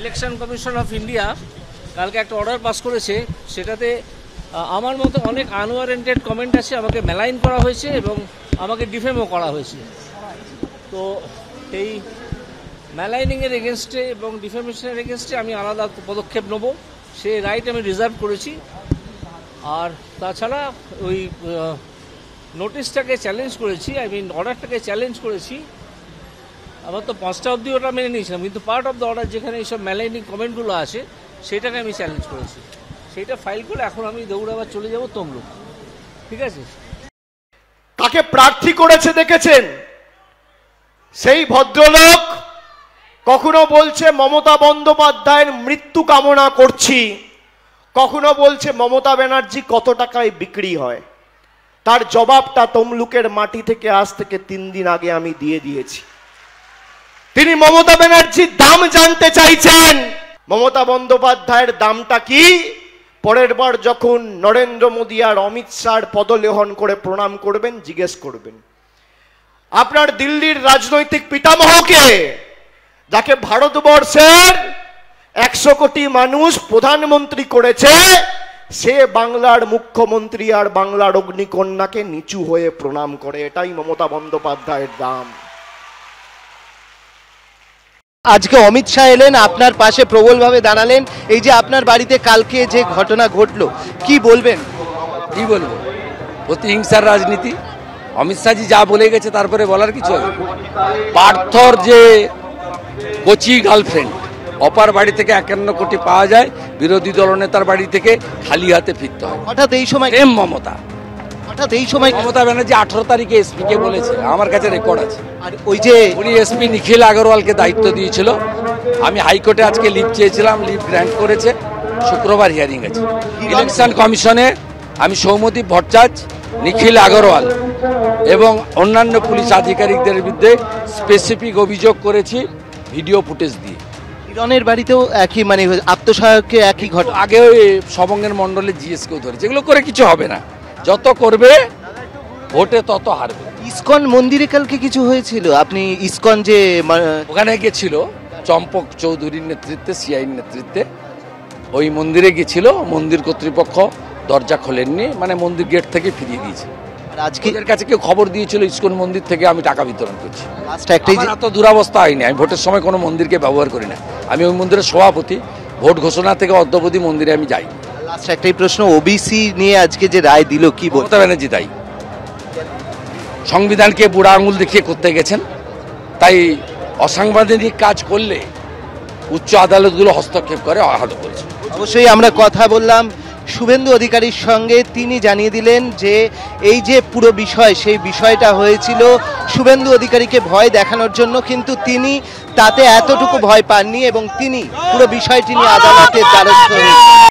Election commission of India কালকে একটা order pass করেছে, সেটাতে আমার মতো অনেক আনওয়ারেন্টেড কমেন্ট আছে, আমাকে মেলাইন করা হয়েছে এবং আমাকে ডিফেমও করা হয়েছে। তো এই মেলাইনিংয়ের এগেনস্টে এবং ডিফেমেশনের এগেনস্টে আমি আলাদা পদক্ষেপ নেব, সে রাইট আমি রিজার্ভ করেছি। আর তাছাড়া ওই নোটিশটাকে চ্যালেঞ্জ করেছি, অর্ডারটাকে চ্যালেঞ্জ করেছি। আমার তো 5টা অবধি ওটা মেনে নিয়েছিলাম, কিন্তু পার্ট অফ দ্য অর্ডার যেখানে এইসব মেলাইনিং কমেন্টগুলো আছে সেটাকে আমি চ্যালেঞ্জ করেছি। সেইটা ফাইল করে এখন আমি দৌড়াবার চলে যাব তমলুক। ঠিক আছে, কাকে প্রার্থী করেছে দেখেছেন? সেই ভদ্রলোক কখনো বলছে মমতা বন্দ্যোপাধ্যায়ের মৃত্যু কামনা করছি, কখনো বলছে মমতা ব্যানার্জি কত টাকায় বিক্রি হয়। তার জবাবটা তমলুকের মাটি থেকে আজ থেকে 3 দিন আগে আমি দিয়ে দিয়েছি। তিনি মমতা ব্যানার্জির দাম জানতে চাইছেন। মমতা বন্দ্যোপাধ্যায়ের দামটা কি? পরের বার যখন নরেন্দ্র মোদী আর অমিত শাহর পদলেহন করে প্রণাম করবেন, জিজ্ঞেস করবেন আপনার দিল্লির রাজনৈতিক পিতামহকে, যাকে ভারতবর্ষের 100 কোটি মানুষ প্রধানমন্ত্রী করেছে, সে বাংলার মুখ্যমন্ত্রী আর বাংলার অগ্নিকন্যাকে নিচু হয়ে প্রণাম করে। এটাই মমতা বন্দ্যোপাধ্যায়ের দাম। আজকে অমিত শাহ এলেন, আপনার পাশে প্রবলভাবে দাঁড়ালেন। এই যে আপনার বাড়িতে কালকে যে ঘটনা ঘটলো, কি বলবেন? কি বলবো, প্রতিহিংসার রাজনীতি। অমিত শাহজি যা বলে গেছে তারপরে বলার কিছু আছে? পার্থর যে কোচি গার্লফ্রেন্ড, অপার বাড়ি থেকে 51 কোটি পাওয়া যায়, বিরোধী দলনেতার বাড়ি থেকে খালি হাতে ফিরতে হয়। হঠাৎ এই সময় মমতা ব্যানার্জি 18 তারিখে এসপি কে বলেছে, আমার কাছে রেকর্ড আছে। আর ওই যে উনি এসপি নিখিল আগরওয়ালকে দায়িত্ব দিয়েছিল। আমি হাইকোর্টে আজকে লিভ চেয়েছিলাম, লিভ গ্র্যান্ট করেছে। শুক্রবার হিয়ারিং আছে। ইলেকশন কমিশনে আমি সৌম্যদীপ ভট্টাচার্য, নিখিল আগরওয়াল এবং অন্যান্য পুলিশ আধিকারিকদের বিরুদ্ধে স্পেসিফিক অভিযোগ করেছি ভিডিও ফুটেজ দিয়ে। কিরণের বাড়িতেও একই, মানে আত্মসহায়কে একই ঘটনা। আগে সবঙ্গের মণ্ডলের জিএসকেও ধরেছে। এগুলো করে কিছু হবে না, যত করবে ভোটে তত হারবে। ইসকন মন্দিরে কালকে কিছু হয়েছিল, আপনি ইসকন যে ওখানে গেছিল চম্পক চৌধুরীর নেতৃত্বে, সিআইর নেতৃত্বে ওই মন্দিরে গেছিল। মন্দির কর্তৃপক্ষ দরজা খোলেননি, মানে মন্দির গেট থেকে ফিরিয়ে দিয়েছে। আজকে এদের কাছে কেউ খবর দিয়েছিল ইসকন মন্দির থেকে আমি টাকা বিতরণ করছি। একটাই এত দুরাবস্থা হয়নি। আমি ভোটের সময় কোনো মন্দিরকে ব্যবহার করি না। আমি ওই মন্দিরের সভাপতি, ভোট ঘোষণা থেকে অদ্যাবধি মন্দিরে আমি যাই। লাস্ট একটাই প্রশ্ন, ওবিসি নিয়ে আজকে যে রায় দিল, কি মমতা ব্যানার্জি দায়ী। সংবিধানকে বুড়া আঙুল দেখিয়ে করতে গেছেন, তাই অসাংবিধানিক কাজ করলে উচ্চ আদালতগুলো হস্তক্ষেপ করে। অবশ্যই আমরা কথা বললাম শুভেন্দু অধিকারীর সঙ্গে, তিনি জানিয়ে দিলেন যে এই যে পুরো বিষয়, সেই বিষয়টা হয়েছিল শুভেন্দু অধিকারীকে ভয় দেখানোর জন্য, কিন্তু তিনি তাতে এতটুকু ভয় পাননি এবং তিনি পুরো বিষয়টি নিয়ে আদালতের দ্বারস্থ হয়েছেন।